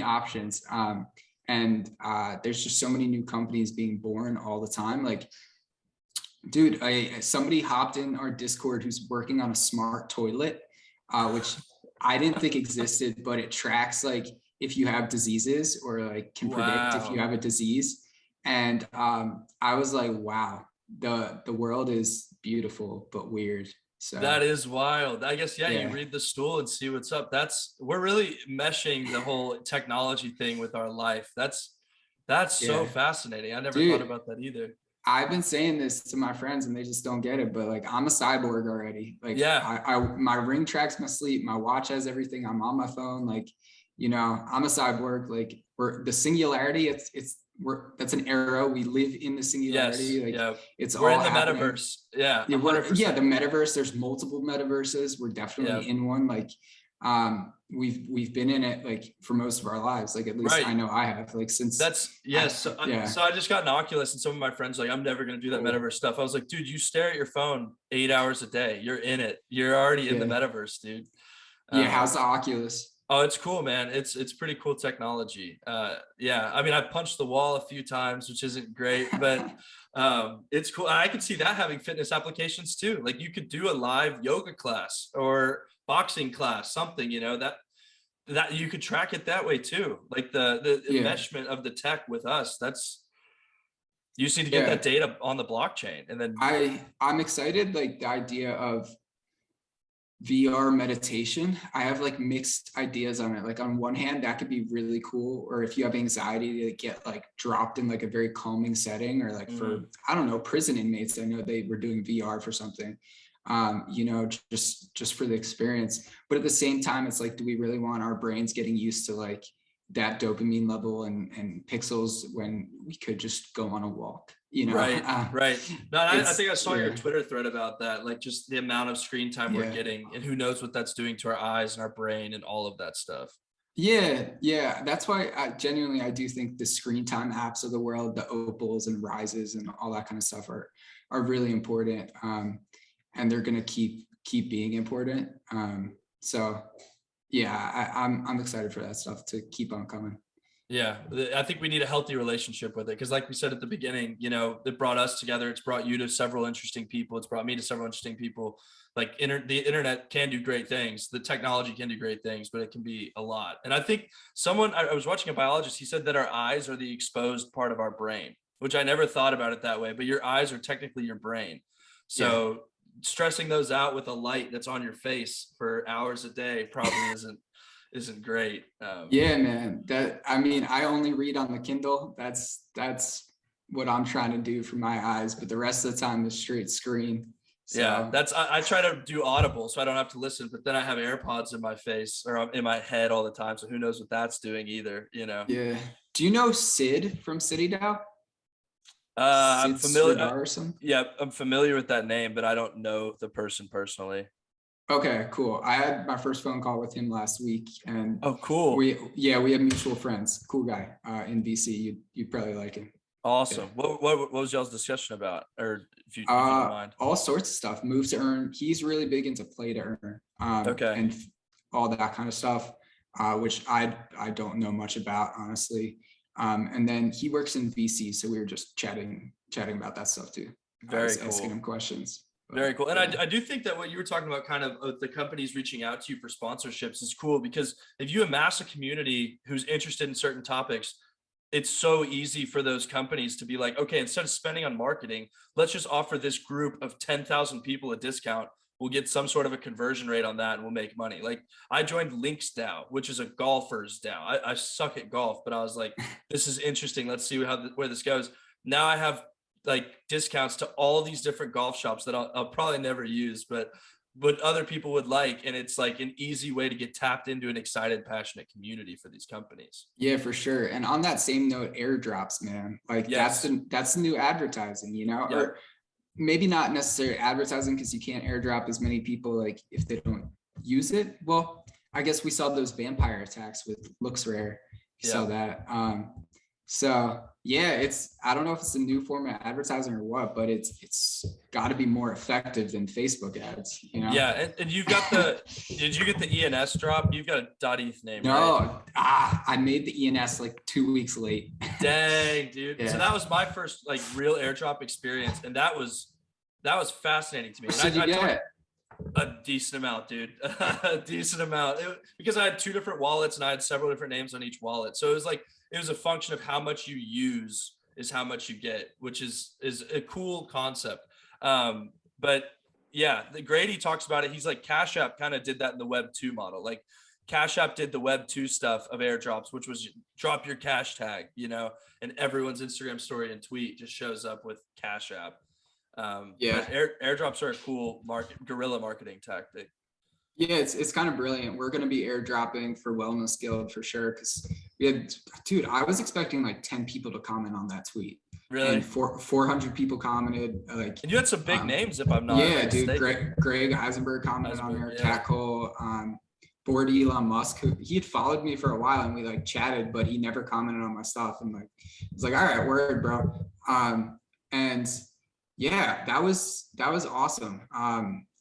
options. And there's just so many new companies being born all the time. Like, dude, somebody hopped in our Discord who's working on a smart toilet, which I didn't think existed, but it tracks like if you have diseases, or like can predict if you have a disease. And I was like, wow, the world is beautiful but weird. So that is wild. I guess, yeah, you read the stool and see what's up. We're really meshing the whole technology thing with our life. That's so fascinating. I never thought about that either. I've been saying this to my friends and they just don't get it, but like, I'm a cyborg already. Like, my ring tracks my sleep, my watch has everything, I'm on my phone. Like, I'm a cyborg. Like, we're the singularity, that's an arrow. We live in the singularity. Like, we're all in the metaverse. Yeah. The metaverse. There's multiple metaverses. We're definitely in one. Like, we've been in it like for most of our lives. Like, at least I know I have, like, since So I just got an Oculus, and some of my friends are like, I'm never going to do that metaverse stuff. I was like, dude, you stare at your phone 8 hours a day. You're in it. You're already in the metaverse, dude. How's the Oculus? Oh, it's cool, man. It's pretty cool technology. I mean, I've punched the wall a few times, which isn't great, but it's cool. I can see that having fitness applications too. Like, you could do a live yoga class or boxing class, something, that you could track it that way too. Like the enmeshment of the tech with us, you just need to get that data on the blockchain. And then I'm excited, like the idea of VR meditation. I have like mixed ideas on it. Like, on one hand, that could be really cool. Or if you have anxiety, to get like dropped in like a very calming setting, or like for, I don't know, prison inmates. I know they were doing VR for something, just for the experience. But at the same time, it's like, do we really want our brains getting used to like that dopamine level and pixels when we could just go on a walk? Right. No, I think I saw your Twitter thread about that, like just the amount of screen time we're getting, and who knows what that's doing to our eyes and our brain and all of that stuff. Yeah. That's why I do think the screen time apps of the world, the Opals and Rises and all that kind of stuff are really important. And they're going to keep being important. So yeah, I'm excited for that stuff to keep on coming. Yeah, I think we need a healthy relationship with it, because like we said at the beginning, it brought us together. It's brought you to several interesting people. It's brought me to several interesting people. Like, the internet can do great things. The technology can do great things, but it can be a lot. And I think I was watching a biologist, he said that our eyes are the exposed part of our brain, which I never thought about it that way, but your eyes are technically your brain. So stressing those out with a light that's on your face for hours a day probably isn't great. Man, I only read on the Kindle. That's what I'm trying to do for my eyes, but the rest of the time is straight screen. So. I try to do Audible so I don't have to listen, but then I have AirPods in my face or in my head all the time, so who knows what that's doing either. Do you know Sid from City DAO? I'm familiar. Yeah, I'm familiar with that name, but I don't know the person personally. Okay, cool. I had my first phone call with him last week, and oh, cool. We have mutual friends. Cool guy in DC. You'd probably like him. Awesome. Yeah. What was y'all's discussion about, or if you don't mind? All sorts of stuff. Move to earn. He's really big into play to earn. And all that kind of stuff, which I don't know much about, honestly. And then he works in VC, so we were just chatting about that stuff too. Very cool. Asking him questions. Very cool. And I do think that what you were talking about, kind of the companies reaching out to you for sponsorships, is cool, because if you amass a community who's interested in certain topics, it's so easy for those companies to be like, okay, instead of spending on marketing, let's just offer this group of 10,000 people a discount. We'll get some sort of a conversion rate on that and we'll make money. Like, I joined Links DAO, which is a golfer's DAO. I suck at golf, but I was like, this is interesting. Let's see where this goes. Now I have like discounts to all these different golf shops that I'll probably never use, but what other people would like. And it's like an easy way to get tapped into an excited, passionate community for these companies. Yeah, for sure. And on that same note, airdrops, man, like that's the new advertising, you know, or maybe not necessarily advertising, because you can't airdrop as many people like if they don't use it. Well, I guess we saw those vampire attacks with Looks Rare. You saw that. So yeah, I don't know if it's a new form of advertising or what, but it's got to be more effective than Facebook ads, you know? Yeah, and you've got did you get the ENS drop? You've got a .eth name, no, right? I made the ENS like 2 weeks late. Dang, dude. Yeah. So that was my first like real airdrop experience, and that was fascinating to me. So you get a decent amount, dude. A decent amount, because I had 2 different wallets and I had several different names on each wallet. So it was a function of how much you use is how much you get, which is a cool concept. But yeah, the Grady talks about it. He's like, Cash App kind of did that in the Web 2 model. Like Cash App did the Web 2 stuff of airdrops, which was drop your cash tag, you know, and everyone's Instagram story and tweet just shows up with Cash App. Airdrops are a cool guerrilla marketing tactic. Yeah, it's kind of brilliant. We're going to be airdropping for Wellness Guild for sure, because dude, I was expecting like 10 people to comment on that tweet. Really? And 400 people commented. Like, and you had some big names, if I'm not mistaken. Dude, Greg Heisenberg commented on there. Cat Cole, board Elon Musk, who he had followed me for a while and we like chatted, but he never commented on my stuff. And like, I was like, all right, word, bro. And yeah, that was awesome.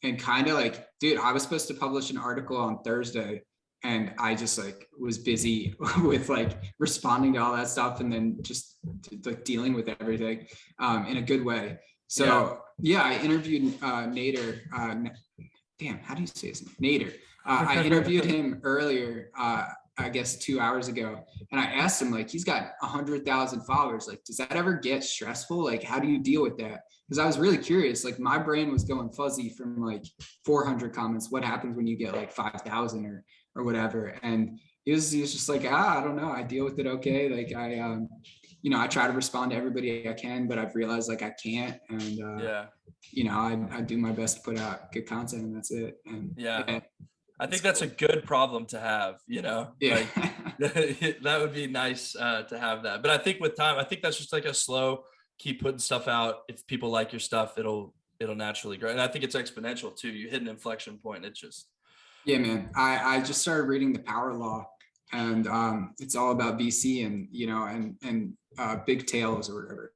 And kind of like, dude, I was supposed to publish an article on Thursday and I just like was busy with like responding to all that stuff and then just like dealing with everything in a good way. So yeah, I interviewed Nader. Damn, how do you say his name? Nader. I interviewed him earlier, I guess 2 hours ago. And I asked him, like, he's got 100,000 followers. Like, does that ever get stressful? Like, how do you deal with that? Because I was really curious. Like, my brain was going fuzzy from like 400 comments. What happens when you get like 5,000 or whatever? And he was just like, I don't know. I deal with it okay. Like, I try to respond to everybody I can, but I've realized like I can't. And I do my best to put out good content, and that's it. And I think that's a good problem to have, you know. Yeah. Like, that would be nice to have that. But I think with time, I think that's just like a slow, keep putting stuff out. If people like your stuff, it'll naturally grow. And I think it's exponential too. You hit an inflection point. It just. Yeah, man. I just started reading The Power Law, and it's all about VC and, you know, and big tails or whatever.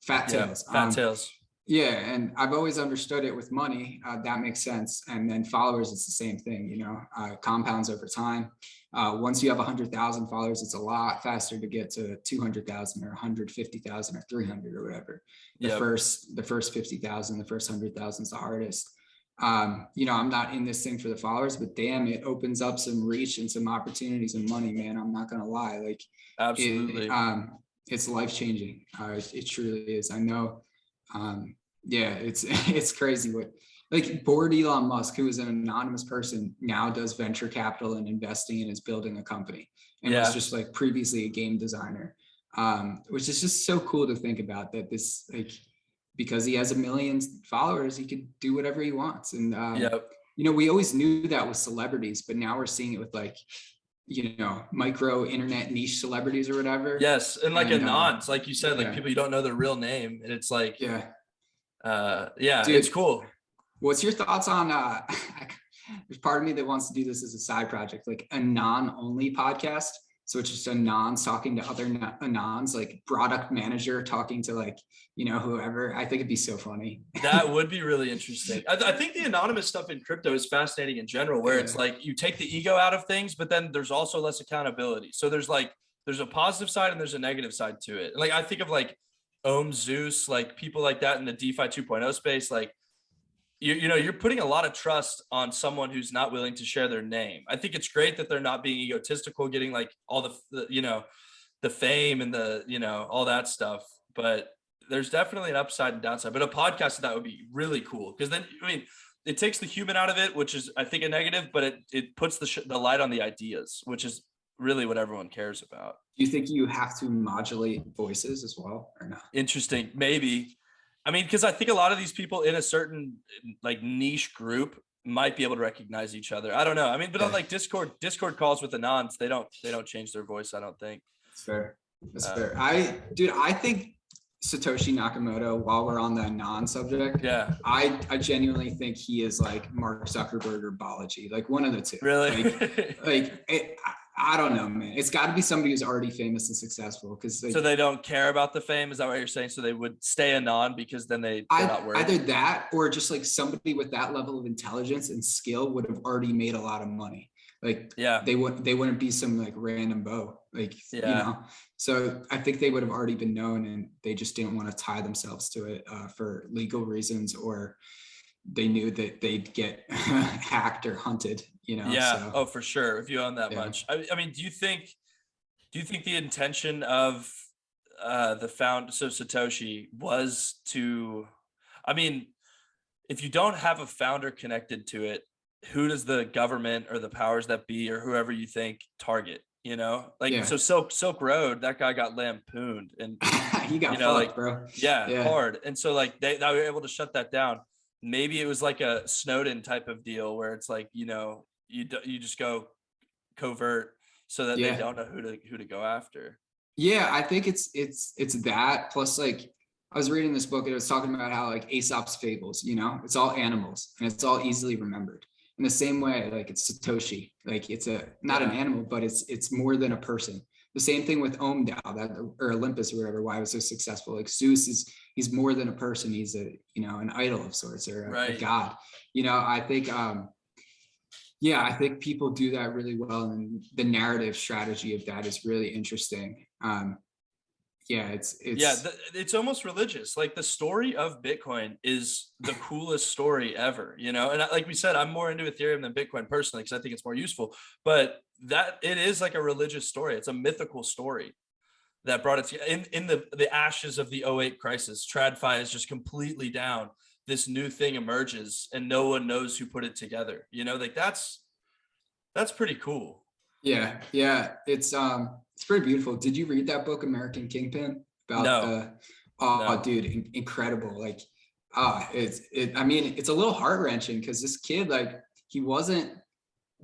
Fat tails. Fat tails. Yeah, and I've always understood it with money. That makes sense. And then followers, it's the same thing, you know, compounds over time. Once you have 100,000 followers, it's a lot faster to get to 200,000 or 150,000 or 300 or whatever. The first 50,000, the first 100,000 is the hardest. I'm not in this thing for the followers, but damn, it opens up some reach and some opportunities and money, man. I'm not going to lie. Like, absolutely. It's life-changing. It truly is. I know. It's crazy what, like, board Elon Musk, who is an anonymous person, now does venture capital and investing and is building a company, and was just like previously a game designer, which is just so cool to think about, that this, like, because he has 1 million followers, he could do whatever he wants. And we always knew that with celebrities, but now we're seeing it with, like, you know, micro internet niche celebrities or whatever. Yes. And like Anons, like you said, like people you don't know their real name, and it's like, dude, it's cool. What's your thoughts on there's part of me that wants to do this as a side project, like a non-only podcast. So it's just Anons talking to other Anons, like product manager talking to, like, you know, whoever. I think it'd be so funny. That would be really interesting. I think the anonymous stuff in crypto is fascinating in general, where it's like you take the ego out of things, but then there's also less accountability. So there's a positive side and there's a negative side to it. Like I think of like Zeus, like people like that in the DeFi 2.0 space, like, you're putting a lot of trust on someone who's not willing to share their name. I think it's great that they're not being egotistical, getting like all the fame and all that stuff. But there's definitely an upside and downside. But a podcast of that would be really cool, because then, it takes the human out of it, which is, I think, a negative, but it puts the light on the ideas, which is really what everyone cares about. Do you think you have to modulate voices as well, or not? Interesting. Maybe. Because I think a lot of these people in a certain like niche group might be able to recognize each other. I don't know. I mean, but on Yeah. like Discord calls with Anons, they don't change their voice, I don't think. That's fair. That's fair. I think Satoshi Nakamoto, while we're on the non-subject, Yeah. I genuinely think he is like Mark Zuckerberg or Balaji, like one of the two. Really? I don't know, man. It's got to be somebody who's already famous and successful, because So they don't care about the fame. Is that what you're saying? So they would stay anon because then they're not worried. Either that, or just like somebody with that level of intelligence and skill would have already made a lot of money. Like, yeah, they wouldn't be some like random beau, like, you know. So I think they would have already been known, and they just didn't want to tie themselves to it for legal reasons, or they knew that they'd get hacked or hunted, you know. Yeah. So, oh, for sure. If you own that much. I mean, do you think the intention of so Satoshi was to, I mean, if you don't have a founder connected to it, who does the government or the powers that be or whoever you think target? You know, like, so Silk Road, that guy got lampooned, and he got fucked, like, bro. Yeah, hard. And so like they were able to shut that down. Maybe it was like a Snowden type of deal where it's like, you know, you just go covert so that they don't know who to go after. Yeah, I think it's that, plus like I was reading this book and it was talking about how like Aesop's fables, you know, it's all animals and it's all easily remembered. In the same way, like it's Satoshi, like it's not an animal, but it's more than a person. The same thing with DAO, or Olympus or whatever, why it was so successful. Like Zeus he's more than a person. He's an idol of sorts, or a god. You know, I think I think people do that really well, and the narrative strategy of that is really interesting. It's almost religious. Like the story of Bitcoin is the coolest story ever, you know. And like we said, I'm more into Ethereum than Bitcoin personally because I think it's more useful. But that it is like a religious story. It's a mythical story that brought it to in the ashes of the 2008 crisis. TradFi is just completely down. This new thing emerges, and no one knows who put it together. You know, like that's pretty cool. Yeah, it's pretty beautiful. Did you read that book, American Kingpin? No. Dude, incredible. Like, I mean, it's a little heart-wrenching because this kid, like, he wasn't.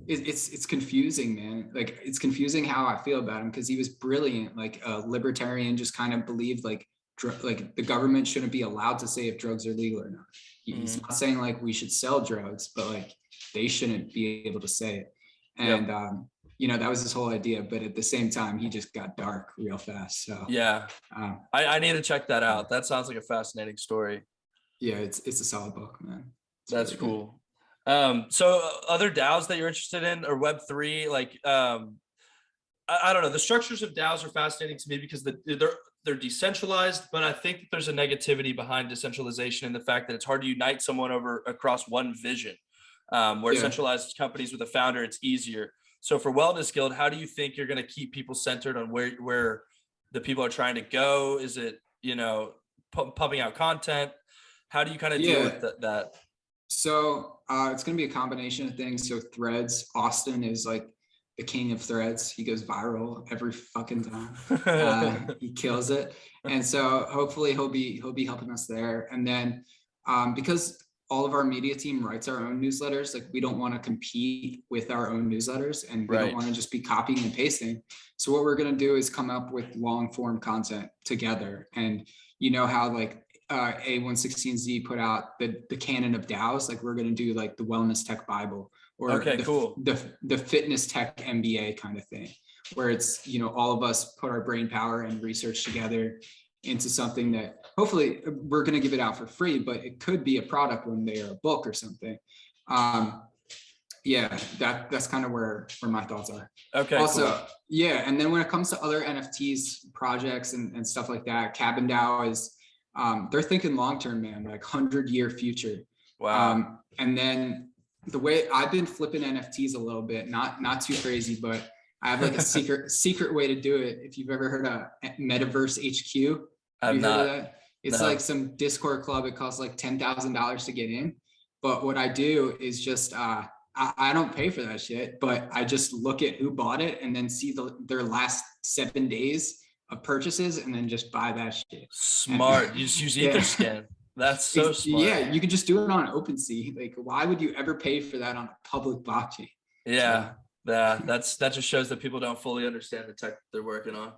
It's confusing, man. Like, it's confusing how I feel about him, because he was brilliant, like a libertarian, just kind of believed like the government shouldn't be allowed to say if drugs are legal or not. He's not saying like we should sell drugs, but like they shouldn't be able to say it. And you know, that was his whole idea. But at the same time, he just got dark real fast. So I need to check that out. That sounds like a fascinating story. Yeah, it's a solid book, man. That's really cool. So other DAOs that you're interested in, or Web3, like I don't know. The structures of DAOs are fascinating to me because they're decentralized, but I think that there's a negativity behind decentralization in the fact that it's hard to unite someone across one vision. Where centralized companies with a founder, it's easier. So for Wellness Guild, how do you think you're going to keep people centered on where the people are trying to go? Is it, you know, pumping out content? How do you kind of deal with that? So it's going to be a combination of things. So threads, Austin is like the king of threads. He goes viral every fucking time. He kills it. And so hopefully he'll be helping us there. And then because all of our media team writes our own newsletters, like we don't want to compete with our own newsletters, and we don't want to just be copying and pasting. So what we're going to do is come up with long form content together. And you know how like A116Z put out the canon of DAOs, like we're going to do like the wellness tech Bible, or the fitness tech MBA kind of thing, where it's, you know, all of us put our brain power and research together into something that hopefully we're going to give it out for free, but it could be a product one day or a book or something. That's kind of where my thoughts are. Okay. Also, cool. And then when it comes to other NFTs projects and stuff like that, Cabin DAO is they're thinking long term, man, like 100-year future. Wow. And then the way I've been flipping NFTs a little bit, not too crazy, but I have like a secret way to do it. If you've ever heard of Metaverse HQ, have you heard of that? It's like some Discord club. It costs like $10,000 to get in. But what I do is just I don't pay for that shit, but I just look at who bought it and then see their last 7 days of purchases and then just buy that shit. Smart. You just use Etherscan. That's so smart. Yeah, you could just do it on OpenSea. Like, why would you ever pay for that on a public blockchain? Yeah. Yeah, that just shows that people don't fully understand the tech they're working on.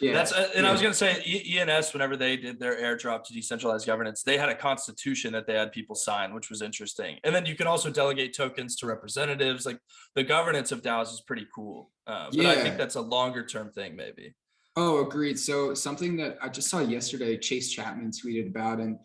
Yeah. I was gonna say ENS, whenever they did their airdrop to decentralized governance, they had a constitution that they had people sign, which was interesting. And then you can also delegate tokens to representatives. Like the governance of DAOs is pretty cool. But I think that's a longer term thing, maybe. Oh, agreed. So something that I just saw yesterday, Chase Chapman tweeted about, and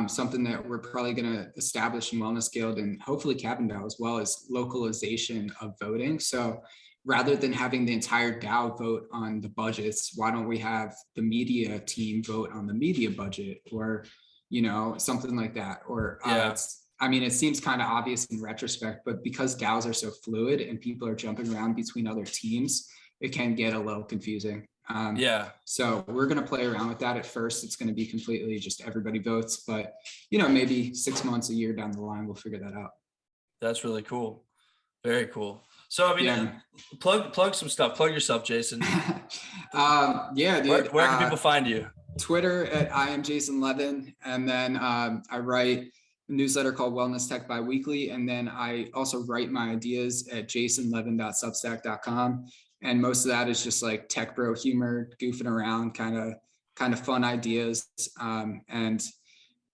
something that we're probably going to establish in Wellness Guild and hopefully Cabin DAO as well, is localization of voting. So rather than having the entire DAO vote on the budgets, why don't we have the media team vote on the media budget, or, you know, something like that? Or I mean, it seems kind of obvious in retrospect, but because DAOs are so fluid and people are jumping around between other teams, it can get a little confusing. So we're going to play around with that. At first, it's going to be completely just everybody votes, but, you know, maybe 6 months, a year down the line, we'll figure that out. That's really cool. Very cool. So, I mean, plug some stuff, plug yourself, Jason. Dude. Where can people find you? Twitter at I am Jason Levin. And then I write a newsletter called Wellness Tech Biweekly. And then I also write my ideas at jasonlevin.substack.com. And most of that is just like tech bro humor, goofing around, kind of fun ideas. And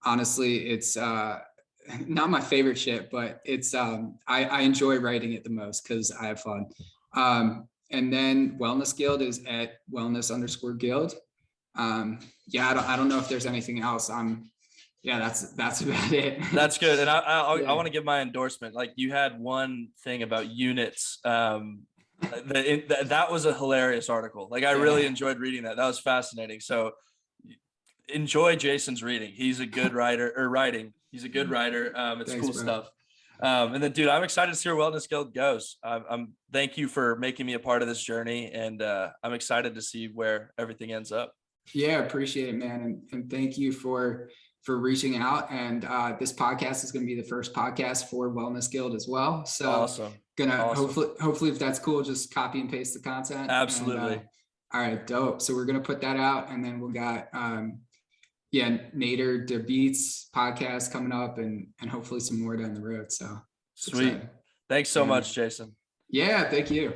honestly, it's not my favorite shit, but it's I enjoy writing it the most because I have fun. And then Wellness Guild is at wellness_guild. I don't know if there's anything else. That's about it. That's good. And I want to give my endorsement. Like, you had one thing about units. That was a hilarious article. Like, I really enjoyed reading that. That was fascinating. So enjoy Jason's reading. He's a good writer, or writing. He's a good writer. It's Thanks, cool bro. Stuff. And then, dude, I'm excited to see where Wellness Guild goes. Thank you for making me a part of this journey, and I'm excited to see where everything ends up. Yeah, appreciate it, man, and thank you for reaching out. And this podcast is going to be the first podcast for Wellness Guild as well. So awesome. Hopefully if that's cool, just copy and paste the content. Absolutely. And, all right, dope. So we're gonna put that out, and then we got Nader DeBeats podcast coming up, and hopefully some more down the road. So sweet. Excited. Thanks so much, Jason. Yeah, thank you.